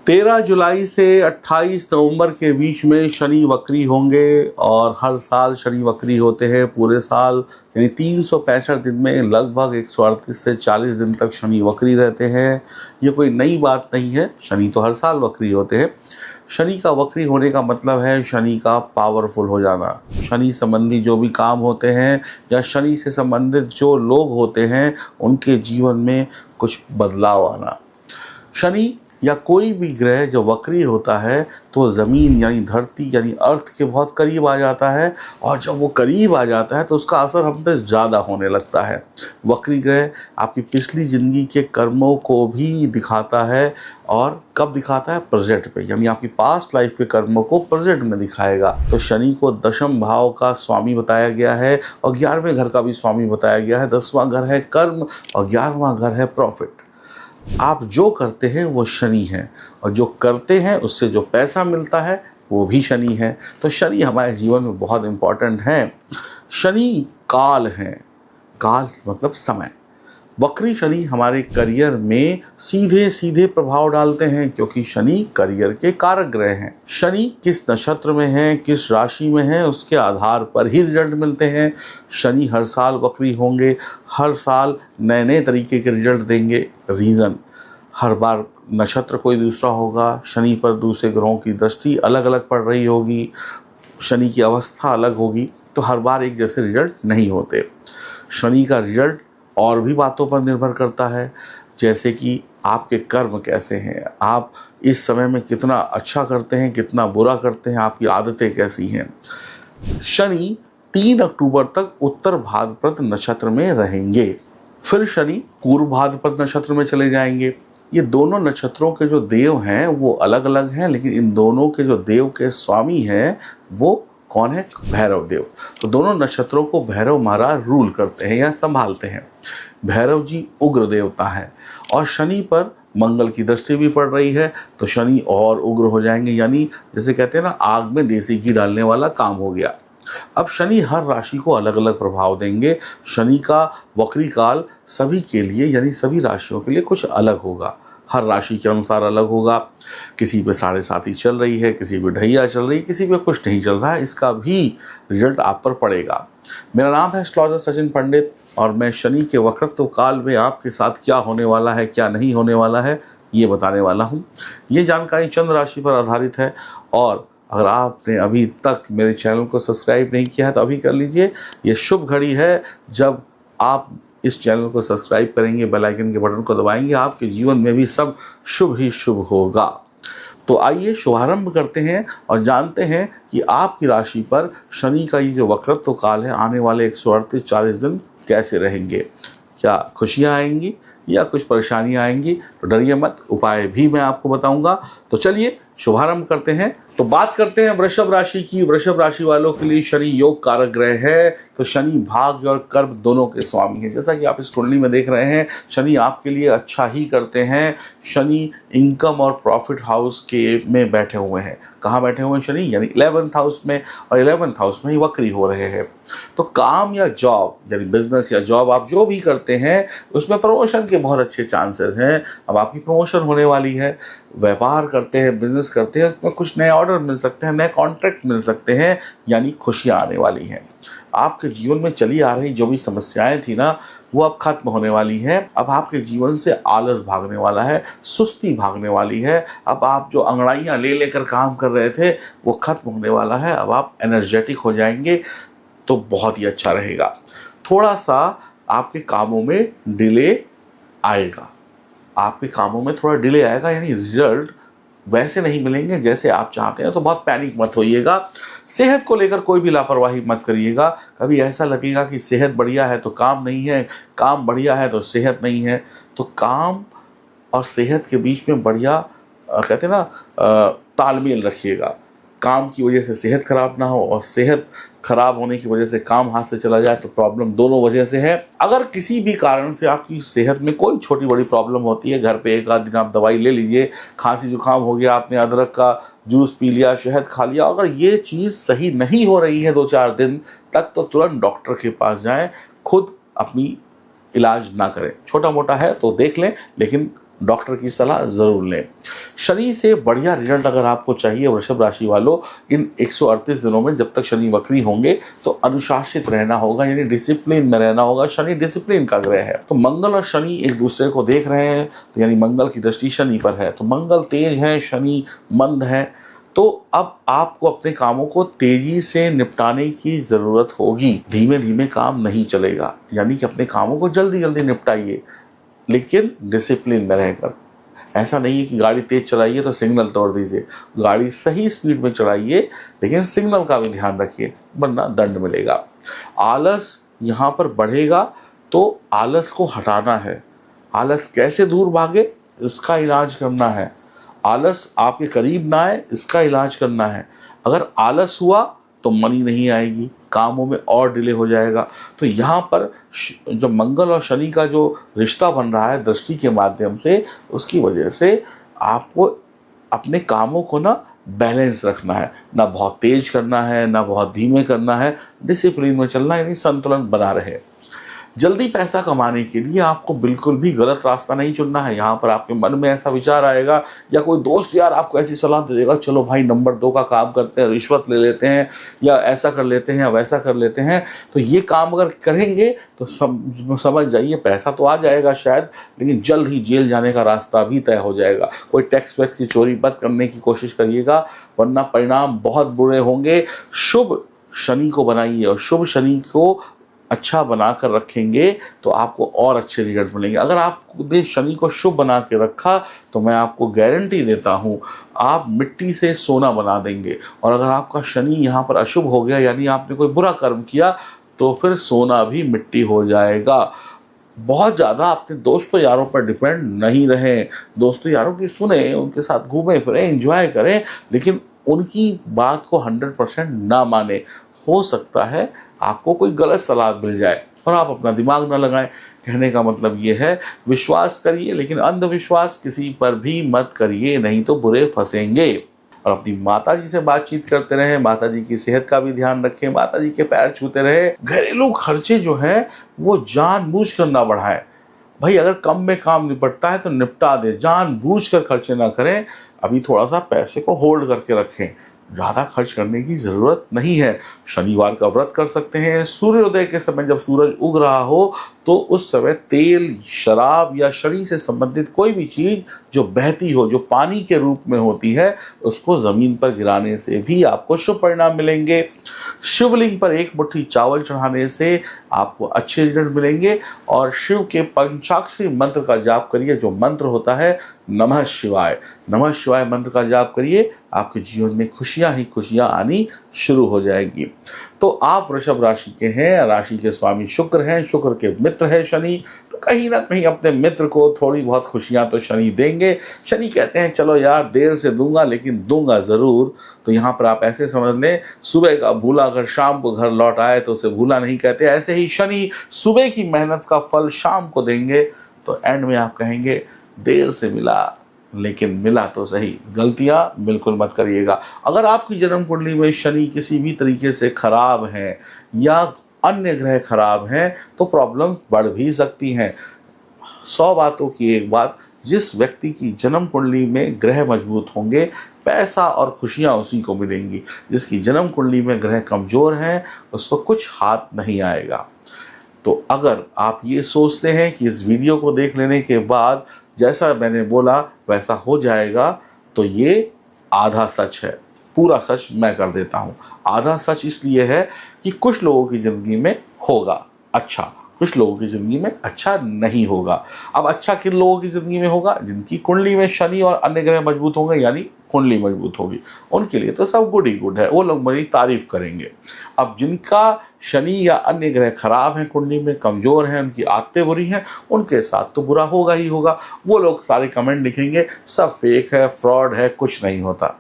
13 जुलाई से 28 नवंबर के बीच में शनि वक्री होंगे और हर साल शनि वक्री होते हैं। पूरे साल यानी 365 दिन में लगभग 138 से 40 दिन तक शनि वक्री रहते हैं। ये कोई नई बात नहीं है, शनि तो हर साल वक्री होते हैं। शनि का वक्री होने का मतलब है शनि का पावरफुल हो जाना। शनि संबंधी जो भी काम होते हैं या शनि से संबंधित जो लोग होते हैं उनके जीवन में कुछ बदलाव आना। शनि या कोई भी ग्रह जब वक्री होता है तो ज़मीन यानी धरती यानी अर्थ के बहुत करीब आ जाता है, और जब वो करीब आ जाता है तो उसका असर हम पे ज़्यादा होने लगता है। वक्री ग्रह आपकी पिछली ज़िंदगी के कर्मों को भी दिखाता है, और कब दिखाता है? प्रेजेंट पे, यानी आपकी पास्ट लाइफ के कर्मों को प्रेजेंट में दिखाएगा। तो शनि को दशम भाव का स्वामी बताया गया है और 11वें घर का भी स्वामी बताया गया है। 10वां घर है कर्म और 11वां घर है प्रॉफिट। आप जो करते हैं वो शनि है, और जो करते हैं उससे जो पैसा मिलता है वो भी शनि है। तो शनि हमारे जीवन में बहुत इम्पोर्टेंट है। शनि काल है, काल मतलब समय। वक्री शनि हमारे करियर में सीधे सीधे प्रभाव डालते हैं, क्योंकि शनि करियर के कारक ग्रह हैं। शनि किस नक्षत्र में है, किस राशि में है, उसके आधार पर ही रिजल्ट मिलते हैं। शनि हर साल वक्री होंगे, हर साल नए नए तरीके के रिजल्ट देंगे। रीज़न, हर बार नक्षत्र कोई दूसरा होगा, शनि पर दूसरे ग्रहों की दृष्टि अलग अलग पड़ रही होगी, शनि की अवस्था अलग होगी, तो हर बार एक जैसे रिजल्ट नहीं होते। शनि का रिजल्ट और भी बातों पर निर्भर करता है, जैसे कि आपके कर्म कैसे हैं, आप इस समय में कितना अच्छा करते हैं, कितना बुरा करते हैं, आपकी आदतें कैसी हैं। शनि 3 अक्टूबर तक उत्तर भाद्रपद नक्षत्र में रहेंगे, फिर शनि पूर्व भाद्रपद नक्षत्र में चले जाएंगे। ये दोनों नक्षत्रों के जो देव हैं वो अलग अलग हैं, लेकिन इन दोनों के जो देव के स्वामी हैं वो कौन है? भैरव देव। तो दोनों नक्षत्रों को भैरव महाराज रूल करते हैं या संभालते हैं। भैरव जी उग्र देवता है, और शनि पर मंगल की दृष्टि भी पड़ रही है, तो शनि और उग्र हो जाएंगे। यानी जैसे कहते हैं ना, आग में देसी घी डालने वाला काम हो गया। अब शनि हर राशि को अलग अलग प्रभाव देंगे। शनि का वक्री काल सभी के लिए यानी सभी राशियों के लिए कुछ अलग होगा, हर राशि के अनुसार अलग होगा। किसी पे 7.5 चल रही है, किसी पे ढैया चल रही है, किसी पे कुछ नहीं चल रहा है, इसका भी रिजल्ट आप पर पड़ेगा। मेरा नाम है एस्ट्रोलॉजर सचिन पंडित, और मैं शनि के वक्रत्व काल में आपके साथ क्या होने वाला है, क्या नहीं होने वाला है, ये बताने वाला हूँ। ये जानकारी चंद्र राशि पर आधारित है, और अगर आपने अभी तक मेरे चैनल को सब्सक्राइब नहीं किया है तो अभी कर लीजिए। ये शुभ घड़ी है जब आप इस चैनल को सब्सक्राइब करेंगे, बेल आइकन के बटन को दबाएंगे, आपके जीवन में भी सब शुभ ही शुभ होगा। तो आइए शुभारंभ करते हैं और जानते हैं कि आपकी राशि पर शनि का ये जो वक्रत्व काल है, आने वाले 138-40 दिन कैसे रहेंगे। क्या खुशियाँ आएंगी या कुछ परेशानियाँ आएंगी? तो डरिए मत, उपाय भी मैं आपको बताऊंगा। तो चलिए शुभारंभ करते हैं। तो बात करते हैं वृषभ राशि की। वृषभ राशि वालों के लिए शनि योग कारक ग्रह है, तो शनि भाग्य और कर्म दोनों के स्वामी हैं। जैसा कि आप इस कुंडली में देख रहे हैं, शनि आपके लिए अच्छा ही करते हैं। शनि इनकम और प्रॉफिट हाउस के में बैठे हुए हैं। कहाँ बैठे हुए हैं शनि? यानी 11th हाउस में, और 11th हाउस में ही वक्री हो रहे हैं। तो काम या जॉब यानी बिजनेस या जॉब आप जो भी करते हैं उसमें प्रमोशन के बहुत अच्छे चांसेस हैं। अब आपकी प्रमोशन होने वाली है। व्यापार करते हैं, बिजनेस करते हैं, उसमें कुछ नए ऑर्डर मिल सकते हैं, नए कॉन्ट्रैक्ट मिल सकते हैं, यानी खुशियाँ आने वाली हैं। आपके जीवन में चली आ रही जो भी समस्याएं थी ना, वो अब खत्म होने वाली हैं। अब आपके जीवन से आलस भागने वाला है, सुस्ती भागने वाली है। अब आप जो अंगड़ाइयाँ ले लेकर काम कर रहे थे वो खत्म होने वाला है। अब आप एनर्जेटिक हो जाएंगे, तो बहुत ही अच्छा रहेगा। थोड़ा सा आपके कामों में डिले आएगा, आपके कामों में थोड़ा डिले आएगा, यानी रिजल्ट वैसे नहीं मिलेंगे जैसे आप चाहते हैं। तो बहुत पैनिक मत होइएगा। सेहत को लेकर कोई भी लापरवाही मत करिएगा। कभी ऐसा लगेगा कि सेहत बढ़िया है तो काम नहीं है, काम बढ़िया है तो सेहत नहीं है। तो काम और सेहत के बीच में बढ़िया कहते हैं ना तालमेल रखिएगा। काम की वजह से सेहत खराब ना हो, और सेहत खराब होने की वजह से काम हाथ से चला जाए, तो प्रॉब्लम दोनों वजह से है। अगर किसी भी कारण से आपकी सेहत में कोई छोटी बड़ी प्रॉब्लम होती है, घर पे एक आध दिन आप दवाई ले लीजिए। खांसी जुकाम हो गया, आपने अदरक का जूस पी लिया, शहद खा लिया, अगर ये चीज़ सही नहीं हो रही है 2-4 दिन तक, तो तुरंत डॉक्टर के पास जाएं। खुद अपनी इलाज ना करें। छोटा मोटा है तो देख लें, लेकिन डॉक्टर की सलाह ज़रूर लें। शनि से बढ़िया रिजल्ट अगर आपको चाहिए वृषभ राशि वालों, इन 138 दिनों में जब तक शनि वक्री होंगे तो अनुशासित रहना होगा, यानी डिसिप्लिन में रहना होगा। शनि डिसिप्लिन का ग्रह है, तो मंगल और शनि एक दूसरे को देख रहे हैं, तो यानी मंगल की दृष्टि शनि पर है, तो मंगल तेज है, शनि मंद है। तो अब आपको अपने कामों को तेजी से निपटाने की ज़रूरत होगी। धीमे धीमे काम नहीं चलेगा, यानी कि अपने कामों को जल्दी जल्दी निपटाइए, लेकिन डिसिप्लिन में रहकर। ऐसा नहीं है कि गाड़ी तेज चलाइए तो सिग्नल तोड़ दीजिए, गाड़ी सही स्पीड में चलाइए, लेकिन सिग्नल का भी ध्यान रखिए, वरना दंड मिलेगा। आलस यहाँ पर बढ़ेगा, तो आलस को हटाना है। आलस कैसे दूर भागे, इसका इलाज करना है। आलस आपके करीब ना आए, इसका इलाज करना है। अगर आलस हुआ तो मनी नहीं आएगी, कामों में और डिले हो जाएगा। तो यहाँ पर जो मंगल और शनि का जो रिश्ता बन रहा है दृष्टि के माध्यम से, उसकी वजह से आपको अपने कामों को ना बैलेंस रखना है, ना बहुत तेज करना है ना बहुत धीमे करना है, डिसिप्लिन में चलना, यानी संतुलन बना रहे। जल्दी पैसा कमाने के लिए आपको बिल्कुल भी गलत रास्ता नहीं चुनना है। यहाँ पर आपके मन में ऐसा विचार आएगा, या कोई दोस्त यार आपको ऐसी सलाह दे देगा, चलो भाई नंबर 2 का काम करते हैं, रिश्वत ले लेते हैं, या ऐसा कर लेते हैं या वैसा कर लेते हैं। तो ये काम अगर करेंगे तो समझ जाइए पैसा तो आ जाएगा शायद, लेकिन जल्द ही जेल जाने का रास्ता भी तय हो जाएगा। कोई टैक्स वैक्स की चोरी मत करने की कोशिश करिएगा, वरना परिणाम बहुत बुरे होंगे। शुभ शनि को बनाइए, और शुभ शनि को अच्छा बनाकर रखेंगे तो आपको और अच्छे रिजल्ट मिलेंगे। अगर आपने शनि को शुभ बना के रखा तो मैं आपको गारंटी देता हूँ आप मिट्टी से सोना बना देंगे। और अगर आपका शनि यहाँ पर अशुभ हो गया, यानी आपने कोई बुरा कर्म किया, तो फिर सोना भी मिट्टी हो जाएगा। बहुत ज़्यादा अपने दोस्तों यारों पर डिपेंड नहीं रहें। दोस्तों यारों की सुने, उनके साथ घूमें फिरें, एंजॉय करें, लेकिन उनकी बात को 100% ना माने। हो सकता है आपको कोई गलत सलाह मिल जाए और आप अपना दिमाग ना लगाएं। कहने का मतलब ये है, विश्वास करिए, लेकिन अंधविश्वास किसी पर भी मत करिए, नहीं तो बुरे फंसेंगे। और अपनी माता जी से बातचीत करते रहें, माता जी की सेहत का भी ध्यान रखें, माता जी के पैर छूते रहे। घरेलू खर्चे जो है वो जानबूझ कर ना बढ़ाएं। भाई अगर कम में काम निपटता है तो निपटा दे, जानबूझ कर खर्चे ना करें। अभी थोड़ा सा पैसे को होल्ड करके रखें, ज़्यादा खर्च करने की ज़रूरत नहीं है। शनिवार का व्रत कर सकते हैं। सूर्योदय के समय जब सूरज उग रहा हो तो उस समय तेल, शराब या शनि से संबंधित कोई भी चीज़ जो बहती हो, जो पानी के रूप में होती है, उसको ज़मीन पर गिराने से भी आपको शुभ परिणाम मिलेंगे। शिवलिंग पर एक मुट्ठी चावल चढ़ाने से आपको अच्छे रिजल्ट मिलेंगे। और शिव के पंचाक्षरी मंत्र का जाप करिए, जो मंत्र होता है नमः शिवाय। नमः शिवाय मंत्र का जाप करिए, आपके जीवन में खुशियां ही खुशियां आनी शुरू हो जाएगी। तो आप वृषभ राशि के हैं, राशि के स्वामी शुक्र हैं, शुक्र के मित्र है शनि, तो कहीं ना कहीं अपने मित्र को थोड़ी बहुत खुशियां तो शनि देंगे। शनि कहते हैं चलो यार देर से दूंगा, लेकिन दूंगा ज़रूर। तो यहाँ पर आप ऐसे समझ लें, सुबह का भूला अगर शाम को घर लौट आए तो उसे भूला नहीं कहते। ऐसे ही शनि सुबह की मेहनत का फल शाम को देंगे, तो एंड में आप कहेंगे देर से मिला लेकिन मिला तो सही। गलतियां बिल्कुल मत करिएगा। अगर आपकी जन्म कुंडली में शनि किसी भी तरीके से खराब है या अन्य ग्रह खराब हैं तो प्रॉब्लम बढ़ भी सकती हैं। 100 बातों की एक बात, जिस व्यक्ति की जन्म कुंडली में ग्रह मजबूत होंगे पैसा और खुशियां उसी को मिलेंगी। जिसकी जन्म कुंडली में ग्रह कमज़ोर हैं उसको कुछ हाथ नहीं आएगा। तो अगर आप ये सोचते हैं कि इस वीडियो को देख लेने के बाद जैसा मैंने बोला वैसा हो जाएगा, तो ये आधा सच है। पूरा सच मैं कर देता हूँ। आधा सच इसलिए है कि कुछ लोगों की ज़िंदगी में होगा अच्छा, कुछ लोगों की ज़िंदगी में अच्छा नहीं होगा। अब अच्छा किन लोगों की ज़िंदगी में होगा? जिनकी कुंडली में शनि और अन्य ग्रह मजबूत होंगे, यानी कुंडली मजबूत होगी, उनके लिए तो सब गुड ही गुड है, वो लोग मेरी तारीफ करेंगे। अब जिनका शनि या अन्य ग्रह खराब हैं, कुंडली में कमज़ोर हैं, उनकी आदतें बुरी हैं, उनके साथ तो बुरा होगा ही होगा। वो लोग सारे कमेंट लिखेंगे सब फेक है, फ्रॉड है, कुछ नहीं होता।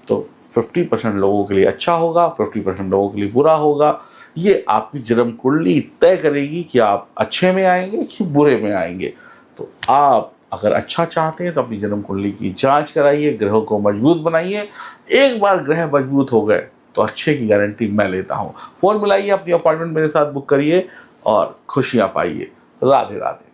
तो 50% लोगों के लिए अच्छा होगा, 50% लोगों के लिए बुरा होगा। ये आपकी जन्म कुंडली तय करेगी कि आप अच्छे में आएंगे कि बुरे में आएंगे। तो आप अगर अच्छा चाहते हैं तो अपनी जन्म कुंडली की जांच कराइए, ग्रहों को मजबूत बनाइए। एक बार ग्रह मजबूत हो गए तो अच्छे की गारंटी मैं लेता हूँ। फ़ोन मिलाइए, अपनी अपॉइंटमेंट मेरे साथ बुक करिए और खुशियाँ पाइए। राधे राधे।